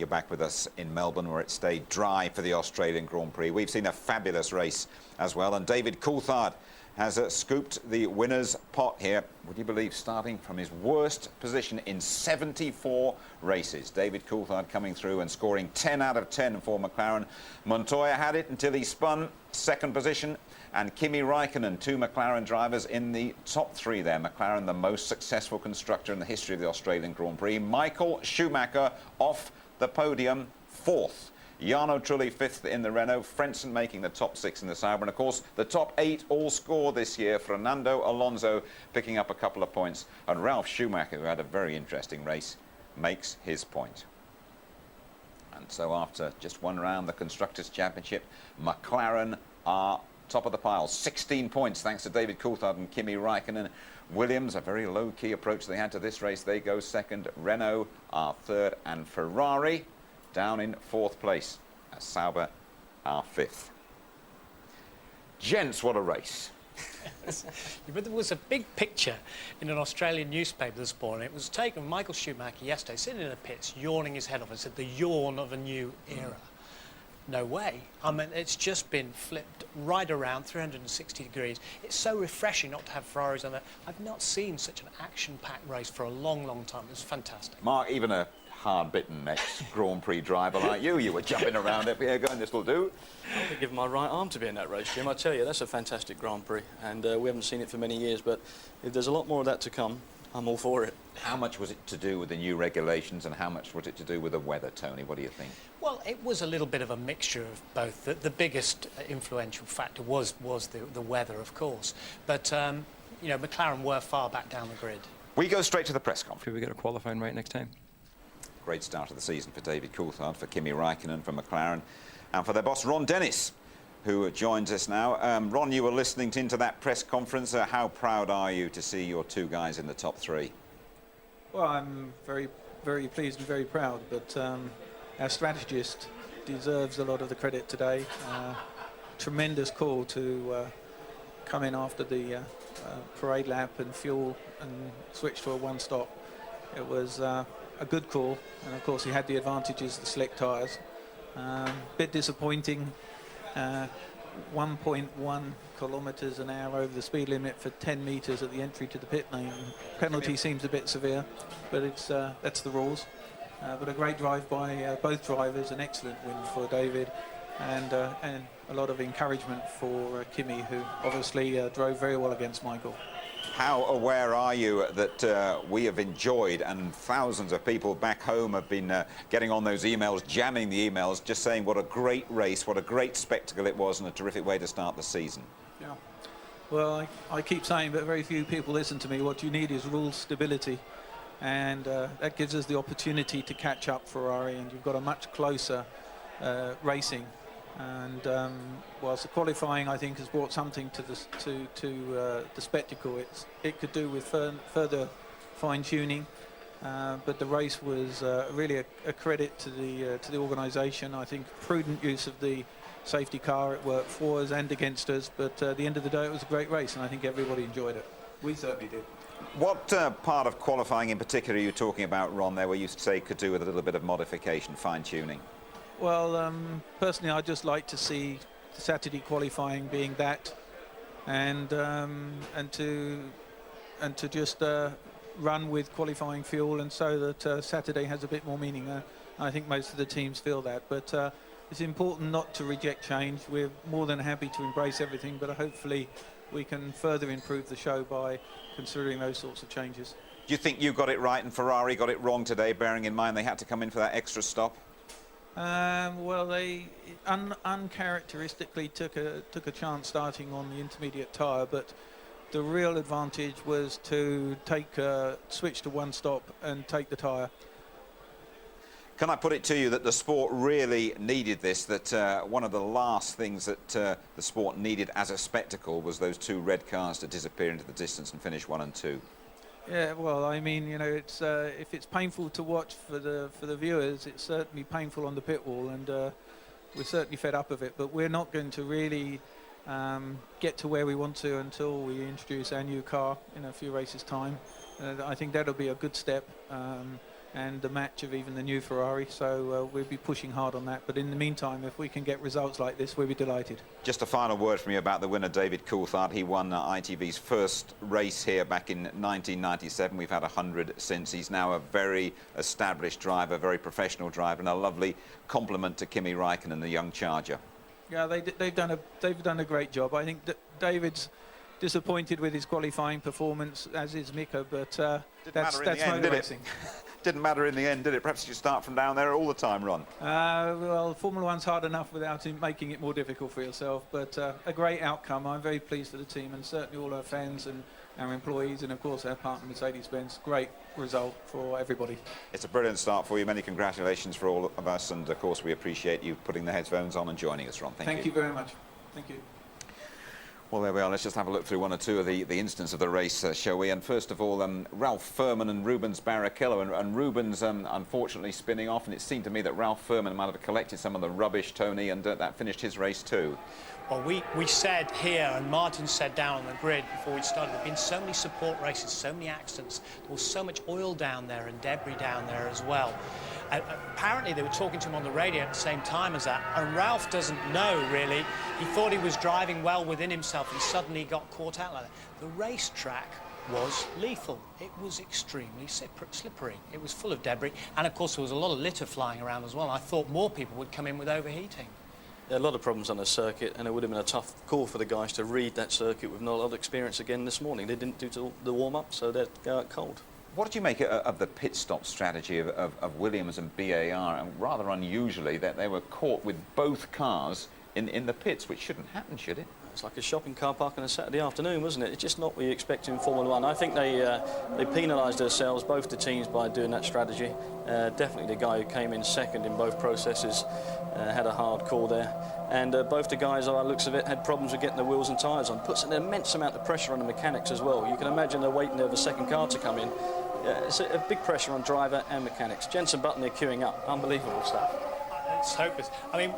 you're back with us in Melbourne, where it stayed dry for the Australian Grand Prix. We've seen a fabulous race as well, and David Coulthard has scooped the winner's pot here, would you believe, starting from his worst position in 74 races. David Coulthard coming through and scoring 10 out of 10 for McLaren. Montoya had it until he spun, second position, and Kimi Raikkonen, two McLaren drivers in the top three there. McLaren, the most successful constructor in the history of the Australian Grand Prix. Michael Schumacher off the podium, fourth. Jarno Trulli fifth in the Renault, Frentzen making the top six in the Sauber, and of course the top eight all score this year. Fernando Alonso picking up a couple of points, and Ralf Schumacher, who had a very interesting race, makes his point. And so after just one round, the Constructors' Championship, McLaren are top of the pile, 16 points thanks to David Coulthard and Kimi Raikkonen. Williams, a very low-key approach they had to this race, they go second. Renault are third, and Ferrari down in fourth place, as Sauber are fifth. Gents, what a race. But there was a big picture in an Australian newspaper this morning. It was taken of Michael Schumacher yesterday, sitting in the pits, yawning his head off, and said, the yawn of a new era. No way. I mean, it's just been flipped right around 360 degrees. It's so refreshing not to have Ferraris on there. I've not seen such an action-packed race for a long, long time. It was fantastic. Mark, even a hard-bitten ex-Grand Prix driver like you were jumping around up here going, this will do. I would give my right arm to be in that race, Jim. I tell you, that's a fantastic Grand Prix, and we haven't seen it for many years, but if there's a lot more of that to come, I'm all for it. How much was it to do with the new regulations, and how much was it to do with the weather, Tony? What do you think? Well, it was a little bit of a mixture of both. The biggest influential factor was the weather, of course, but you know, McLaren were far back down the grid. We go straight to the press conference. Could we get a qualifying right next time? Great start of the season for David Coulthard, for Kimi Raikkonen, for McLaren, and for their boss, Ron Dennis, who joins us now. Ron, you were listening into that press conference. How proud are you to see your two guys in the top three? Well, I'm very, very pleased and very proud, but our strategist deserves a lot of the credit today. Tremendous call to come in after the parade lap and fuel and switch to a one-stop. It was a good call, and of course he had the advantages, the slick tyres. Bit disappointing, 1.1 kilometres an hour over the speed limit for 10 metres at the entry to the pit lane. Penalty seems a bit severe, but it's that's the rules. But a great drive by both drivers, an excellent win for David, and a lot of encouragement for Kimi, who obviously drove very well against Michael. How aware are you that we have enjoyed, and thousands of people back home have been getting on those emails, jamming the emails, just saying what a great race, what a great spectacle it was, and a terrific way to start the season? Yeah. Well, I keep saying, but very few people listen to me. What you need is rule stability, and that gives us the opportunity to catch up Ferrari, and you've got a much closer racing. And whilst the qualifying, I think, has brought something to the spectacle, it could do with further fine-tuning. But the race was really a credit to the organisation. I think prudent use of the safety car. It worked for us and against us. But at the end of the day, it was a great race, and I think everybody enjoyed it. We certainly did. What part of qualifying in particular are you talking about, Ron, there, where you say could do with a little bit of modification, fine-tuning? Well, personally, I'd just like to see the Saturday qualifying being that, and to just run with qualifying fuel, and so that Saturday has a bit more meaning. I think most of the teams feel that, but it's important not to reject change. We're more than happy to embrace everything, but hopefully we can further improve the show by considering those sorts of changes. Do you think you got it right and Ferrari got it wrong today, bearing in mind they had to come in for that extra stop? Well, they uncharacteristically took a chance starting on the intermediate tyre, but the real advantage was to switch to one stop and take the tyre. Can I put it to you that the sport really needed this, that one of the last things that the sport needed as a spectacle was those two red cars to disappear into the distance and finish 1 and 2? Yeah, well, I mean, you know, it's if it's painful to watch for the viewers, it's certainly painful on the pit wall, and we're certainly fed up of it. But we're not going to really get to where we want to until we introduce our new car in a few races' time. I think that'll be a good step. and the match of even the new Ferrari. So we'll be pushing hard on that. But in the meantime, if we can get results like this, we'll be delighted. Just a final word from you about the winner, David Coulthard. He won ITV's first race here back in 1997. We've had 100 since. He's now a very established driver, very professional driver, and a lovely compliment to Kimi Räikkönen, the young charger. Yeah, they've done a great job. I think that David's disappointed with his qualifying performance, as is Mika, but that's motor racing. Didn't matter in the end, did it? Perhaps you start from down there all the time, Ron. Well, Formula One's hard enough without making it more difficult for yourself, but a great outcome. I'm very pleased for the team, and certainly all our fans and our employees, and of course our partner Mercedes-Benz. Great result for everybody. It's a brilliant start for you. Many congratulations for all of us, and of course we appreciate you putting the headphones on and joining us, Ron. Thank you. Thank you very much. Thank you. Well, there we are. Let's just have a look through one or two of the incidents of the race, shall we? And first of all, Ralph Furman and Rubens Barrichello. And Rubens, unfortunately, spinning off. And it seemed to me that Ralph Furman might have collected some of the rubbish, Tony, and that finished his race too. Well, we said here, and Martin said down on the grid before we started, there have been so many support races, so many accidents. There was so much oil down there and debris down there as well. Apparently, they were talking to him on the radio at the same time as that, and Ralph doesn't know, really. He thought he was driving well within himself and suddenly got caught out like that. The racetrack was lethal. It was extremely slippery. It was full of debris, and of course there was a lot of litter flying around as well. I thought more people would come in with overheating. There are a lot of problems on the circuit, and it would have been a tough call for the guys to read that circuit with not a lot of experience again this morning. They didn't do the warm-up, so they'd go out cold. What did you make of the pit stop strategy of Williams and BAR? And rather unusually, that they were caught with both cars in the pits, which shouldn't happen, should it? It's like a shopping car park on a Saturday afternoon, wasn't it? It's just not what you expect in Formula One. I think they penalised themselves, both the teams, by doing that strategy. Definitely the guy who came in second in both processes had a hard call there. And both the guys, by the looks of it, had problems with getting the wheels and tyres on. Puts an immense amount of pressure on the mechanics as well. You can imagine they're waiting there for the second car to come in. It's a big pressure on driver and mechanics. Jenson Button, they're queuing up. Unbelievable stuff. It's hopeless. I mean,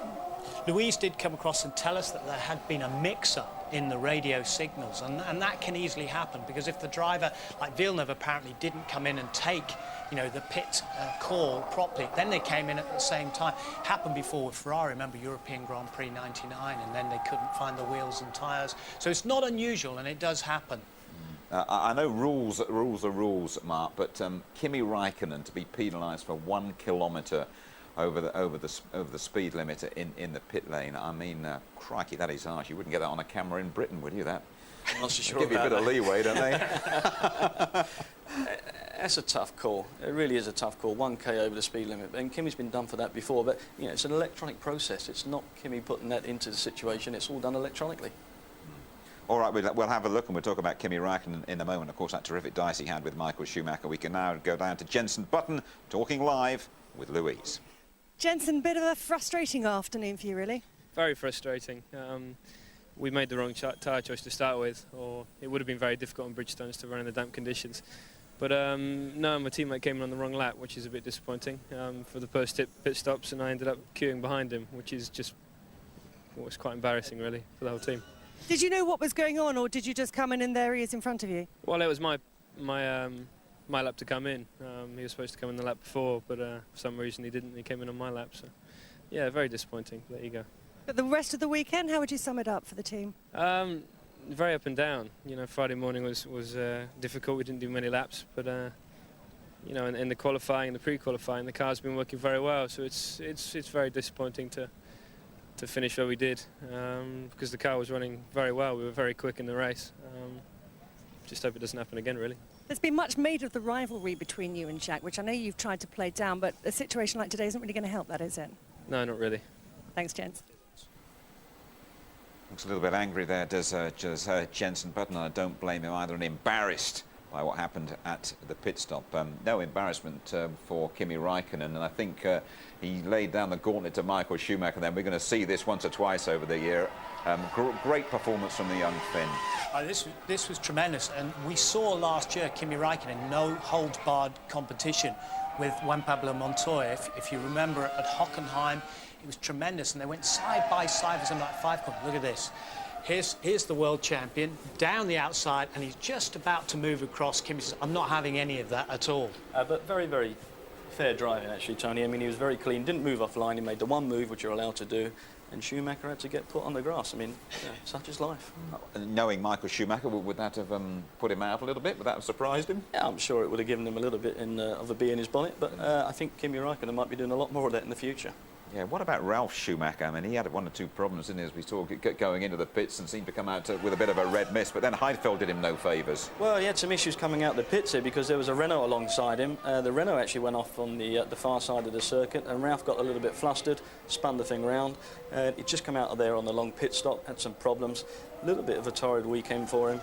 Louise did come across and tell us that there had been a mix-up in the radio signals, and that can easily happen, because if the driver, like Villeneuve, apparently didn't come in and take, the pit call properly, then they came in at the same time. Happened before with Ferrari, remember European Grand Prix 99, and then they couldn't find the wheels and tyres. So it's not unusual, and it does happen. I know rules are rules, Mark, but Kimi Räikkönen to be penalised for 1 kilometre over the speed limit in the pit lane. I mean, crikey, that is harsh. You wouldn't get that on a camera in Britain, would you? That? I'm not so sure. Give you a bit of leeway, don't they? That's a tough call. It really is a tough call. 1k over the speed limit. And Kimi's been done for that before, but it's an electronic process. It's not Kimi putting that into the situation. It's all done electronically. All right, we'll have a look, and we'll talk about Kimi Räikkönen in a moment. Of course, that terrific dice he had with Michael Schumacher. We can now go down to Jenson Button, talking live with Louise. Jenson, bit of a frustrating afternoon for you, really. Very frustrating. We made the wrong tyre choice to start with, or it would have been very difficult on Bridgestones to run in the damp conditions. But no, my teammate came in on the wrong lap, which is a bit disappointing for the post-pit stops, and I ended up queuing behind him, which is just was quite embarrassing, really, for the whole team. Did you know what was going on, or did you just come in there he is in front of you? Well, it was my lap to come in. He was supposed to come in the lap before, but for some reason he didn't. He came in on my lap, so yeah, very disappointing. There you go. But the rest of the weekend, how would you sum it up for the team? Very up and down. Friday morning was difficult. We didn't do many laps, but in the qualifying, the pre-qualifying, the car's been working very well. So it's very disappointing to finish where we did, because the car was running very well. We were very quick in the race. Just hope it doesn't happen again, really. There's been much made of the rivalry between you and Jack, which I know you've tried to play down, but a situation like today isn't really going to help that, is it? No, not really. Thanks, Jens. Looks a little bit angry there, does Jenson Button. I don't blame him either, and embarrassed by what happened at the pit stop. No embarrassment for Kimi Räikkönen, and I think he laid down the gauntlet to Michael Schumacher. Then we're going to see this once or twice over the year. Great performance from the young Finn. This was tremendous, and we saw last year Kimi Räikkönen no holds barred competition with Juan Pablo Montoya. If you remember at Hockenheim, it was tremendous, and they went side by side for something like 5 corners. Look at this. Here's the world champion down the outside, and he's just about to move across. Kimi says, "I'm not having any of that at all." But very, very fair driving, actually, Tony. I mean, he was very clean, didn't move off line. He made the one move which you're allowed to do, and Schumacher had to get put on the grass. I mean, yeah, such is life. Knowing Michael Schumacher, would that have put him out a little bit? Would that have surprised him? Yeah, I'm sure it would have given him a little bit of a bee in his bonnet, but I think Kimi Raikkonen might be doing a lot more of that in the future. Yeah, what about Ralf Schumacher? I mean, he had 1 or 2 problems, didn't he, as we saw going into the pits and seemed to come out with a bit of a red mist, but then Heidfeld did him no favours. Well, he had some issues coming out the pits here because there was a Renault alongside him. The Renault actually went off on the far side of the circuit, and Ralf got a little bit flustered, spun the thing round. He'd just come out of there on the long pit stop, had some problems. A little bit of a torrid weekend for him.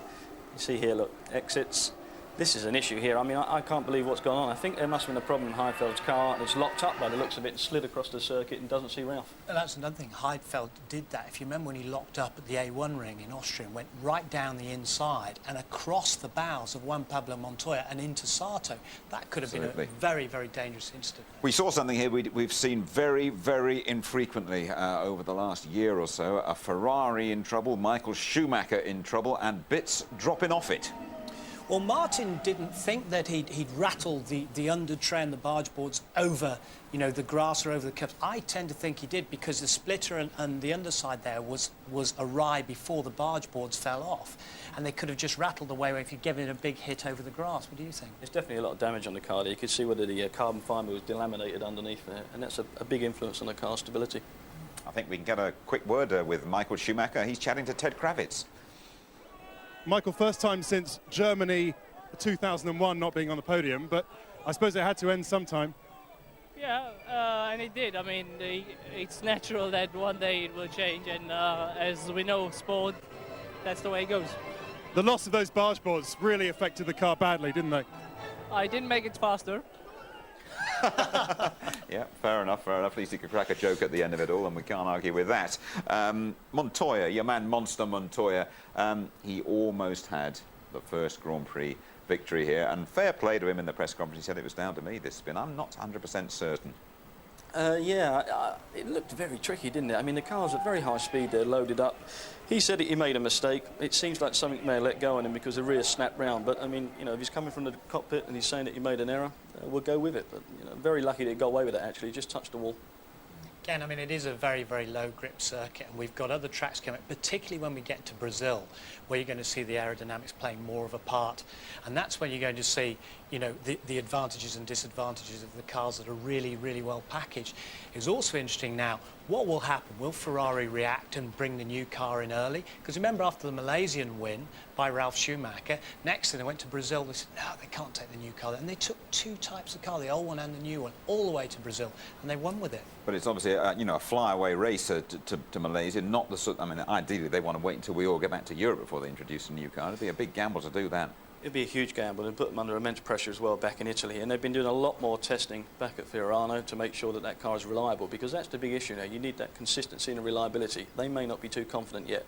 You see here, look, exits. This is an issue here. I mean, I can't believe what's gone on. I think there must have been a problem in Heidfeld's car, and it's locked up by the looks of it and slid across the circuit and doesn't see Ralf. And that's another thing. Heidfeld did that. If you remember when he locked up at the A1 ring in Austria and went right down the inside and across the bows of Juan Pablo Montoya and into Sato, that could have been a very, very dangerous incident. We saw something here we've seen very, very infrequently over the last year or so. A Ferrari in trouble, Michael Schumacher in trouble, and bits dropping off it. Well, Martin didn't think that he'd rattled the under tray and the barge boards over, you know, the grass or over the curbs. I tend to think he did because the splitter and the underside there was awry before the barge boards fell off. And they could have just rattled away if you'd given it a big hit over the grass. What do you think? There's definitely a lot of damage on the car there. You could see whether the carbon fibre was delaminated underneath there, and that's a big influence on the car's stability. I think we can get a quick word with Michael Schumacher. He's chatting to Ted Kravitz. Michael, first time since Germany 2001 not being on the podium, but I suppose it had to end sometime. Yeah, and it did. I mean, it's natural that one day it will change, and as we know, sport, that's the way it goes. The loss of those barge boards really affected the car badly, didn't they? I didn't make it faster. Yeah, fair enough, fair enough. At least he could crack a joke at the end of it all, and we can't argue with that. Montoya, your man Monster Montoya, he almost had the first Grand Prix victory here, and fair play to him in the press conference. He said it was down to me, this spin. I'm not 100% certain. Yeah, it looked very tricky, didn't it? I mean, the car's at very high speed there, loaded up. He said he made a mistake. It seems like something may have let go on him because the rear snapped round. But, I mean, you know, if he's coming from the cockpit and he's saying that he made an error, we'll go with it. But, you know, very lucky that he got away with it, actually. He just touched the wall. Again, I mean, it is a very, very low grip circuit, and we've got other tracks coming, particularly when we get to Brazil, where you're going to see the aerodynamics playing more of a part. And that's when you're going to see, you know, the advantages and disadvantages of the cars that are really, really well packaged. It's also interesting now, what will happen? Will Ferrari react and bring the new car in early? Because remember, after the Malaysian win by Ralf Schumacher, next thing they went to Brazil, they said, no, they can't take the new car. And they took 2 types of car, the old one and the new one, all the way to Brazil, and they won with it. But it's obviously, you know, a flyaway race to Malaysia, not the sort. I mean, ideally they want to wait until we all get back to Europe before they introduce a new car. It'd be a big gamble to do that. It'd be a huge gamble and put them under immense pressure as well back in Italy. And they've been doing a lot more testing back at Fiorano to make sure that that car is reliable, because that's the big issue now. You need that consistency and reliability. They may not be too confident yet.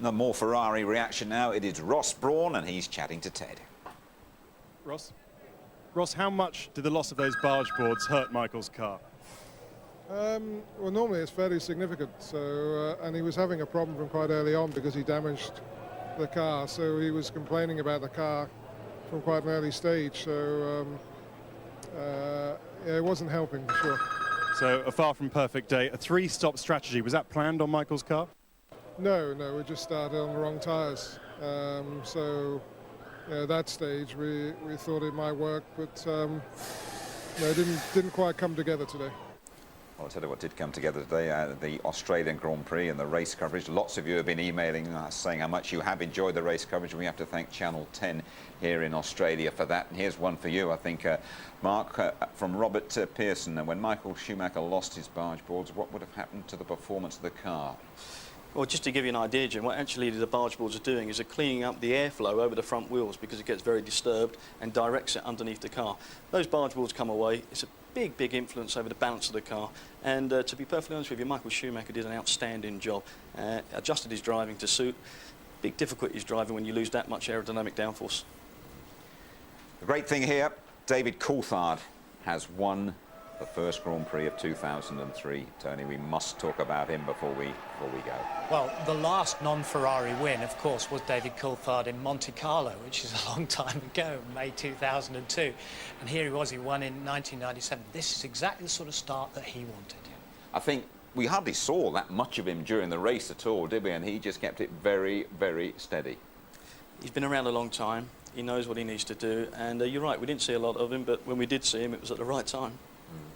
No more Ferrari reaction now. It is Ross Brawn, and he's chatting to Ted. Ross, how much did the loss of those barge boards hurt Michael's car? Well, normally it's fairly significant. So, and he was having a problem from quite early on because he damaged the car. So he was complaining about the car from quite an early stage. So yeah, it wasn't helping for sure. So a far from perfect day. A 3-stop strategy, was that planned on Michael's car? No, we just started on the wrong tyres. So at that stage we thought it might work, but no, it didn't quite come together today. Well, I'll tell you what did come together today, the Australian Grand Prix and the race coverage. Lots of you have been emailing us saying how much you have enjoyed the race coverage, and we have to thank Channel 10 here in Australia for that. And here's one for you, I think, Mark, from Robert Pearson. And when Michael Schumacher lost his barge boards, what would have happened to the performance of the car? Well, just to give you an idea, Jim, what actually the barge boards are doing is they're cleaning up the airflow over the front wheels because it gets very disturbed and directs it underneath the car. Those barge boards come away. It's a big, big influence over the balance of the car. And to be perfectly honest with you, Michael Schumacher did an outstanding job. Adjusted his driving to suit. Big difficulties driving when you lose that much aerodynamic downforce. The great thing here, David Coulthard has won the first Grand Prix of 2003. Tony, we must talk about him before we go. Well, the last non-Ferrari win, of course, was David Coulthard in Monte Carlo, which is a long time ago, May 2002. And here he was, he won in 1997. This is exactly the sort of start that he wanted. I think we hardly saw that much of him during the race at all, did we? And he just kept it very, very steady. He's been around a long time. He knows what he needs to do. And you're right, we didn't see a lot of him, but when we did see him, it was at the right time.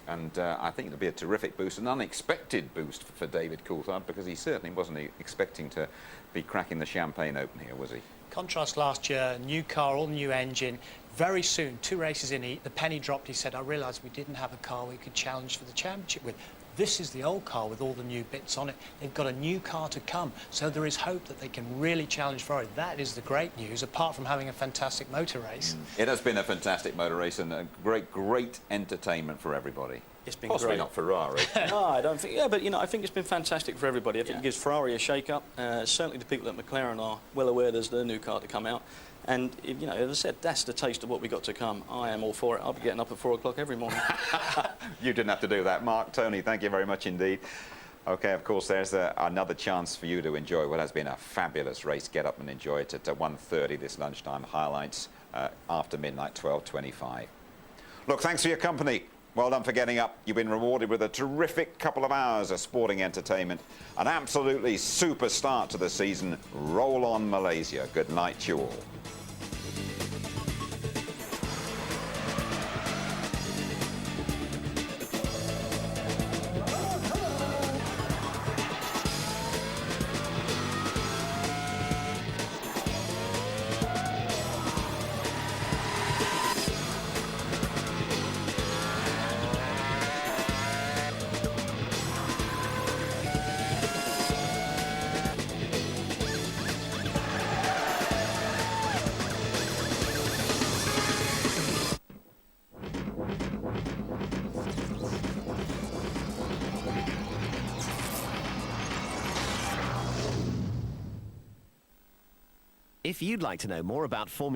And I think it'll be a terrific boost, an unexpected boost for David Coulthard, because he certainly wasn't expecting to be cracking the champagne open here, was he? Contrast last year, new car, all new engine. Very soon, 2 races in, the penny dropped. He said, I realised we didn't have a car we could challenge for the championship with. This is the old car with all the new bits on it. They've got a new car to come, so there is hope that they can really challenge Ferrari. That is the great news, apart from having a fantastic motor race. It has been a fantastic motor race and a great entertainment for everybody. It's been Possibly great. not Ferrari. No, I don't think. Yeah, but I think it's been fantastic for everybody. I think it gives Ferrari a shake-up. Certainly, the people at McLaren are well aware there's the new car to come out. And as I said, that's the taste of what we got to come. I am all for it. I'll be getting up at 4 o'clock every morning. You didn't have to do that, Mark. Tony, thank you very much indeed. OK, of course, there's another chance for you to enjoy what has been a fabulous race. Get up and enjoy it at 1:30 this lunchtime. Highlights after midnight, 12:25. Look, thanks for your company. Well done for getting up. You've been rewarded with a terrific couple of hours of sporting entertainment. An absolutely super start to the season. Roll on, Malaysia. Good night to you all. If you'd like to know more about Formula